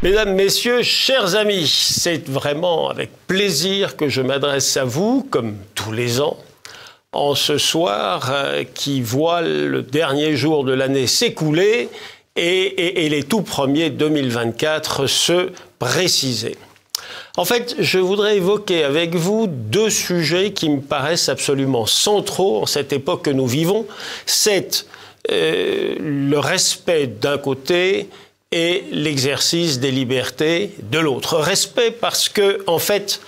Mesdames, Messieurs, chers amis, c'est vraiment avec plaisir que je m'adresse à vous, comme tous les ans, en ce soir qui voit le dernier jour de l'année s'écouler et les tout premiers 2024 se préciser. En fait, je voudrais évoquer avec vous deux sujets qui me paraissent absolument centraux en cette époque que nous vivons. C'est le respect d'un côté et l'exercice des libertés de l'autre. Respect parce que, en fait,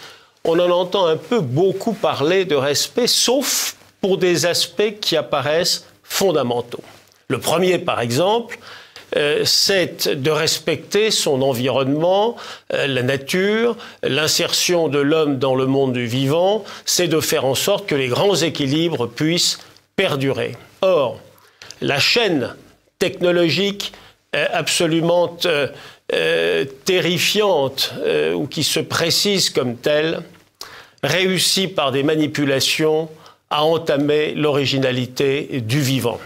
on en entend un peu beaucoup parler de respect, sauf pour des aspects qui apparaissent fondamentaux. Le premier, par exemple, c'est de respecter son environnement, la nature, l'insertion de l'homme dans le monde du vivant, c'est de faire en sorte que les grands équilibres puissent perdurer. Or, la chaîne technologique absolument terrifiante ou qui se précise comme telle réussit par des manipulations à entamer l'originalité du vivant.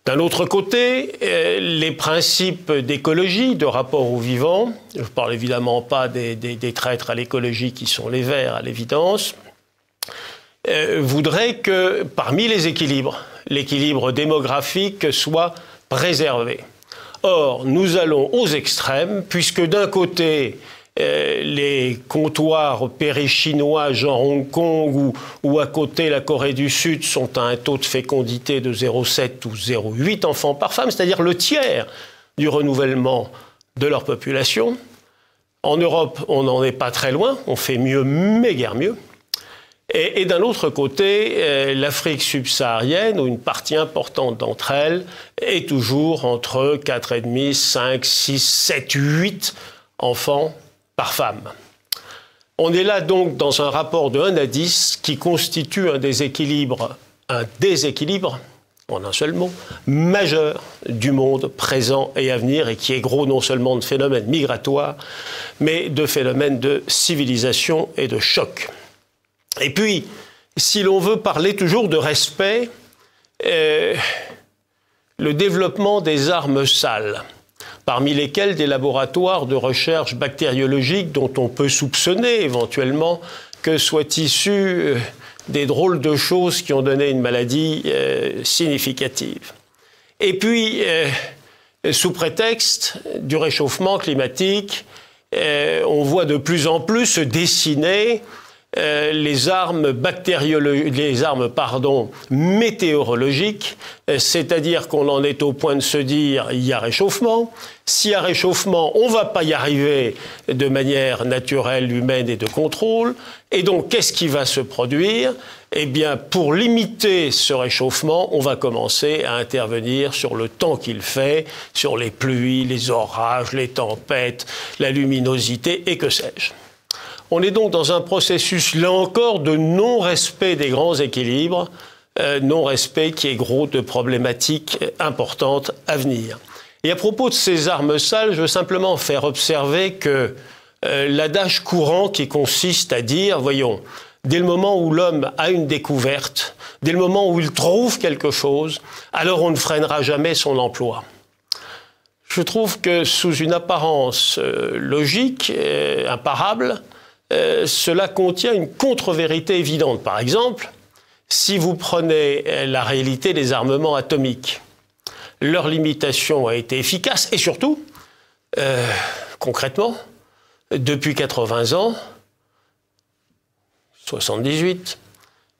D'un autre côté, les principes d'écologie, de rapport au vivant, je ne parle évidemment pas des traîtres à l'écologie qui sont les Verts à l'évidence, voudraient que parmi les équilibres, l'équilibre démographique soit préservé. Or, nous allons aux extrêmes, puisque d'un côté, les comptoirs péri-chinois, genre Hong Kong ou à côté la Corée du Sud, sont à un taux de fécondité de 0,7 ou 0,8 enfants par femme, c'est-à-dire le tiers du renouvellement de leur population. En Europe, on n'en est pas très loin, on fait mieux, mais guère mieux. Et d'un autre côté, l'Afrique subsaharienne, où une partie importante d'entre elles est toujours entre 4,5, 5, 6, 7, 8 enfants par femme. On est là donc dans un rapport de 1 à 10 qui constitue un déséquilibre en un seul mot, majeur du monde présent et à venir et qui est gros non seulement de phénomènes migratoires, mais de phénomènes de civilisation et de choc. Et puis, si l'on veut parler toujours de respect, le développement des armes sales, parmi lesquels des laboratoires de recherche bactériologique dont on peut soupçonner éventuellement que soient issus des drôles de choses qui ont donné une maladie significative. Et puis, sous prétexte du réchauffement climatique, on voit de plus en plus se dessiner les armes météorologiques, c'est-à-dire qu'on en est au point de se dire il y a réchauffement. S'il y a réchauffement, on ne va pas y arriver de manière naturelle, humaine et de contrôle. Et donc, qu'est-ce qui va se produire? Eh bien, pour limiter ce réchauffement, on va commencer à intervenir sur le temps qu'il fait, sur les pluies, les orages, les tempêtes, la luminosité et que sais-je. On est donc dans un processus, là encore, de non-respect des grands équilibres, non-respect qui est gros de problématiques importantes à venir. Et à propos de ces armes sales, je veux simplement faire observer que l'adage courant qui consiste à dire, voyons, dès le moment où l'homme a une découverte, dès le moment où il trouve quelque chose, alors on ne freinera jamais son emploi. Je trouve que sous une apparence logique, imparable, cela contient une contre-vérité évidente. Par exemple, si vous prenez la réalité des armements atomiques, leur limitation a été efficace et surtout, concrètement, depuis 80 ans, 78,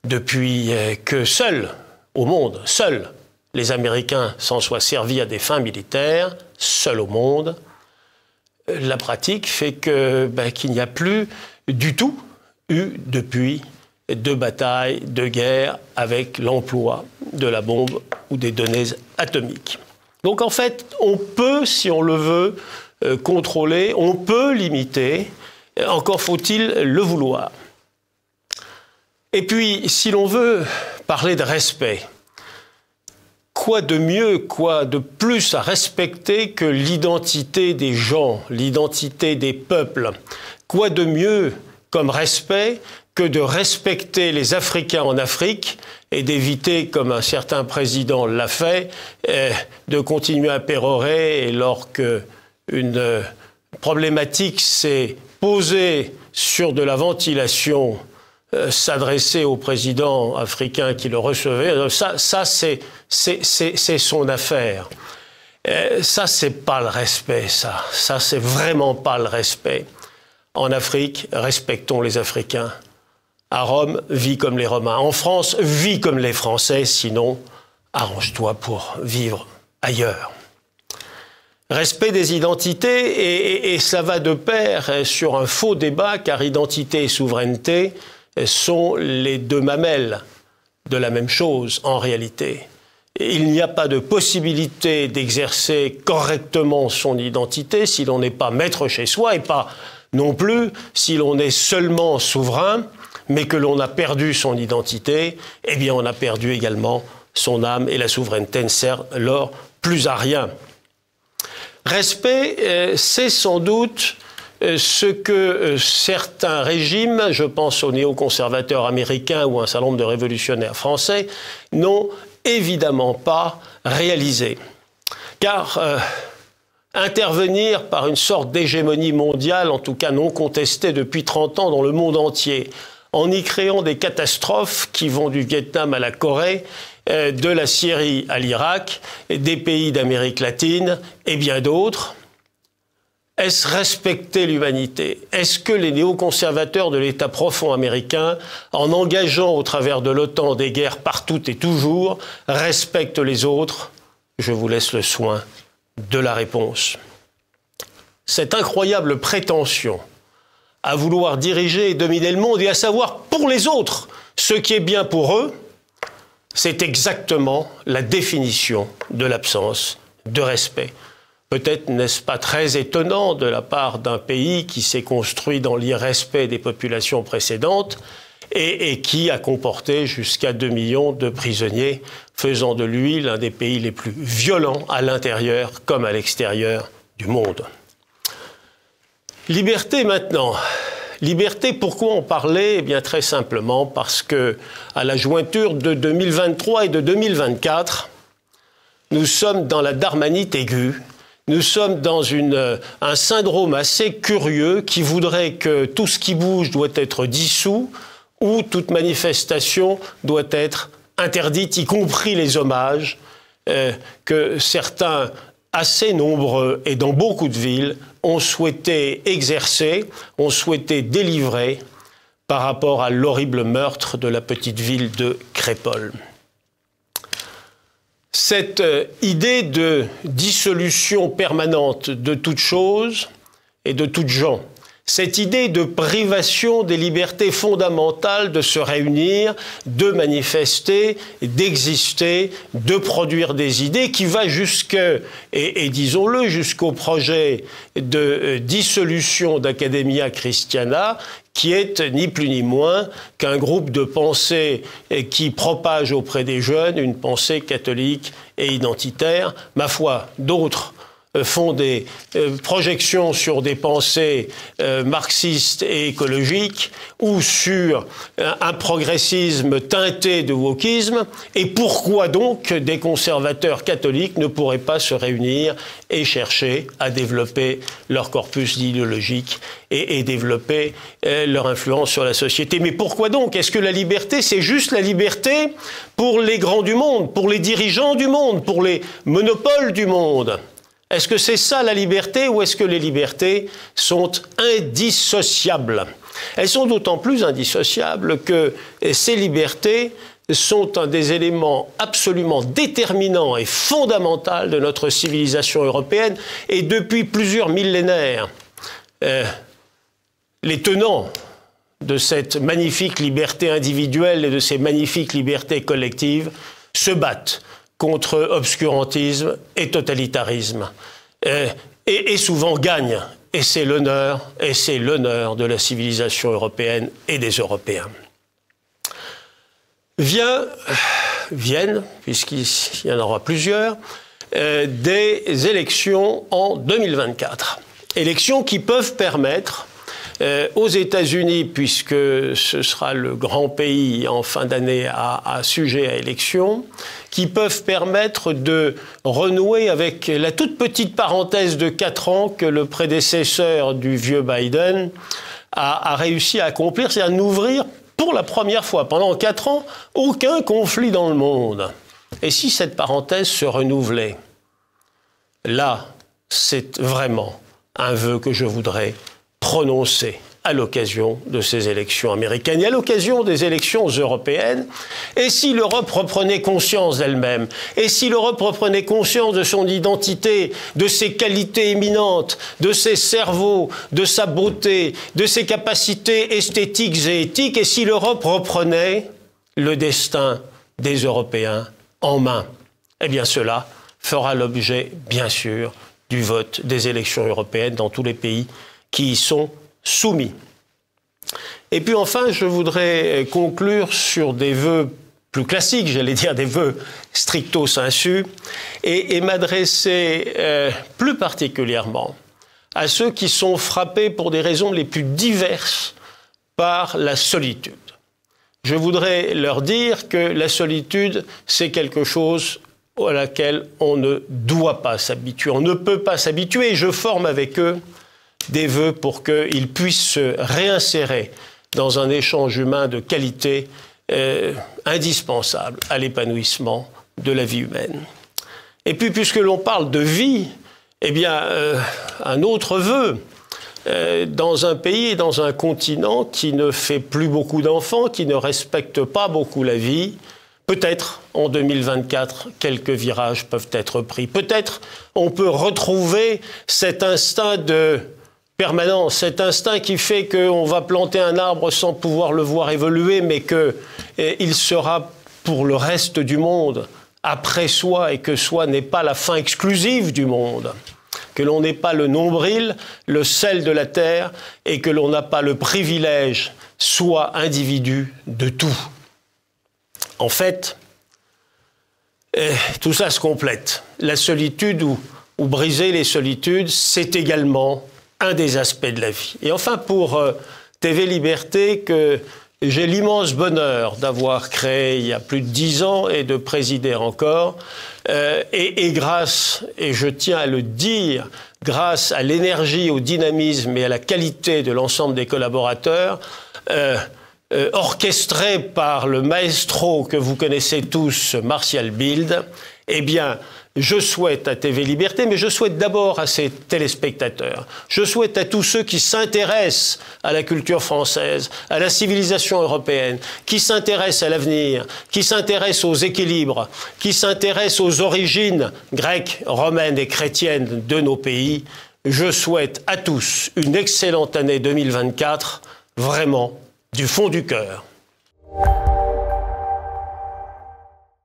depuis que seuls au monde, seuls les Américains s'en soient servis à des fins militaires, seuls au monde, la pratique fait que, qu'il n'y a plus du tout eu depuis de batailles, de guerres avec l'emploi de la bombe ou des données atomiques. Donc en fait, on peut, si on le veut, contrôler, on peut limiter, encore faut-il le vouloir. Et puis, si l'on veut parler de respect, quoi de mieux, quoi de plus à respecter que l'identité des gens, l'identité des peuples? Quoi de mieux comme respect que de respecter les Africains en Afrique et d'éviter, comme un certain président l'a fait, de continuer à pérorer et lorsque une problématique s'est posée sur de la ventilation, s'adresser au président africain qui le recevait, ça c'est son affaire. Ça, c'est pas le respect, ça. Ça, c'est vraiment pas le respect. En Afrique, respectons les Africains. À Rome, vis comme les Romains. En France, vis comme les Français, sinon, arrange-toi pour vivre ailleurs. Respect des identités, et ça va de pair sur un faux débat, car identité et souveraineté sont les deux mamelles de la même chose, en réalité. Il n'y a pas de possibilité d'exercer correctement son identité si l'on n'est pas maître chez soi, et pas non plus si l'on est seulement souverain, mais que l'on a perdu son identité, eh bien on a perdu également son âme, et la souveraineté ne sert alors plus à rien. Respect, c'est sans doute ce que certains régimes, je pense aux néoconservateurs américains ou à un certain nombre de révolutionnaires français, n'ont évidemment pas réalisé. Car intervenir par une sorte d'hégémonie mondiale, en tout cas non contestée depuis 30 ans dans le monde entier, en y créant des catastrophes qui vont du Vietnam à la Corée, de la Syrie à l'Irak, des pays d'Amérique latine et bien d'autres, est-ce respecter l'humanité? Est-ce que les néoconservateurs de l'État profond américain, en engageant au travers de l'OTAN des guerres partout et toujours, respectent les autres? Je vous laisse le soin de la réponse. Cette incroyable prétention à vouloir diriger et dominer le monde et à savoir pour les autres ce qui est bien pour eux, c'est exactement la définition de l'absence de respect. Peut-être n'est-ce pas très étonnant de la part d'un pays qui s'est construit dans l'irrespect des populations précédentes et qui a comporté jusqu'à 2 millions de prisonniers, faisant de lui l'un des pays les plus violents à l'intérieur comme à l'extérieur du monde. Liberté maintenant. Liberté, pourquoi en parler? Eh bien très simplement parce que à la jointure de 2023 et de 2024, nous sommes dans la darmanite aiguë. Nous sommes dans un syndrome assez curieux qui voudrait que tout ce qui bouge doit être dissous ou toute manifestation doit être interdite, y compris les hommages que certains, assez nombreux et dans beaucoup de villes, ont souhaité exercer, ont souhaité délivrer par rapport à l'horrible meurtre de la petite ville de Crépol. Cette idée de dissolution permanente de toute chose et de toutes gens, cette idée de privation des libertés fondamentales de se réunir, de manifester, d'exister, de produire des idées, qui va et disons-le, jusqu'au projet de dissolution d'Academia Christiana, qui est ni plus ni moins qu'un groupe de pensée qui propage auprès des jeunes une pensée catholique et identitaire. Ma foi, d'autres font des projections sur des pensées marxistes et écologiques ou sur un progressisme teinté de wokisme. Et pourquoi donc des conservateurs catholiques ne pourraient pas se réunir et chercher à développer leur corpus idéologique et développer leur influence sur la société? Mais pourquoi donc? Est-ce que la liberté, c'est juste la liberté pour les grands du monde, pour les dirigeants du monde, pour les monopoles du monde? Est-ce que c'est ça la liberté, ou est-ce que les libertés sont indissociables? Elles sont d'autant plus indissociables que ces libertés sont un des éléments absolument déterminants et fondamentaux de notre civilisation européenne. Et depuis plusieurs millénaires, les tenants de cette magnifique liberté individuelle et de ces magnifiques libertés collectives se battent contre obscurantisme et totalitarisme, et souvent gagnent. Et c'est l'honneur de la civilisation européenne et des Européens. Viennent, puisqu'il y en aura plusieurs, des élections en 2024. Élections qui peuvent permettre aux États-Unis, puisque ce sera le grand pays en fin d'année à sujet à élection, qui peuvent permettre de renouer avec la toute petite parenthèse de 4 ans que le prédécesseur du vieux Biden a réussi à accomplir, c'est-à-dire d'ouvrir pour la première fois pendant 4 ans aucun conflit dans le monde. Et si cette parenthèse se renouvelait, là, c'est vraiment un vœu que je voudrais prononcer à l'occasion de ces élections américaines et à l'occasion des élections européennes. Et si l'Europe reprenait conscience d'elle-même, et si l'Europe reprenait conscience de son identité, de ses qualités éminentes, de ses cerveaux, de sa beauté, de ses capacités esthétiques et éthiques, et si l'Europe reprenait le destin des Européens en main, eh bien cela fera l'objet, bien sûr, du vote des élections européennes dans tous les pays qui y sont soumis. Et puis enfin, je voudrais conclure sur des vœux plus classiques, j'allais dire des vœux stricto sensu, et m'adresser plus particulièrement à ceux qui sont frappés pour des raisons les plus diverses par la solitude. Je voudrais leur dire que la solitude, c'est quelque chose à laquelle on ne doit pas s'habituer, on ne peut pas s'habituer, et je forme avec eux des vœux pour qu'ils puissent se réinsérer dans un échange humain de qualité indispensable à l'épanouissement de la vie humaine. Et puis, puisque l'on parle de vie, eh bien, un autre vœu, dans un pays et dans un continent qui ne fait plus beaucoup d'enfants, qui ne respecte pas beaucoup la vie, peut-être en 2024, quelques virages peuvent être pris. Peut-être on peut retrouver cet instinct de permanence, cet instinct qui fait qu'on va planter un arbre sans pouvoir le voir évoluer, mais qu'il sera pour le reste du monde après soi, et que soi n'est pas la fin exclusive du monde, que l'on n'est pas le nombril, le sel de la terre, et que l'on n'a pas le privilège, soit individu, de tout. En fait, tout ça se complète. La solitude ou briser les solitudes, c'est également un des aspects de la vie. Et enfin, pour TV Liberté, que j'ai l'immense bonheur d'avoir créé il y a plus de 10 ans et de présider encore, et grâce, et je tiens à le dire, grâce à l'énergie, au dynamisme et à la qualité de l'ensemble des collaborateurs, orchestré par le maestro que vous connaissez tous, Martial Bild, eh bien, je souhaite à TV Liberté, mais je souhaite d'abord à ses téléspectateurs, je souhaite à tous ceux qui s'intéressent à la culture française, à la civilisation européenne, qui s'intéressent à l'avenir, qui s'intéressent aux équilibres, qui s'intéressent aux origines grecques, romaines et chrétiennes de nos pays. Je souhaite à tous une excellente année 2024, vraiment du fond du cœur.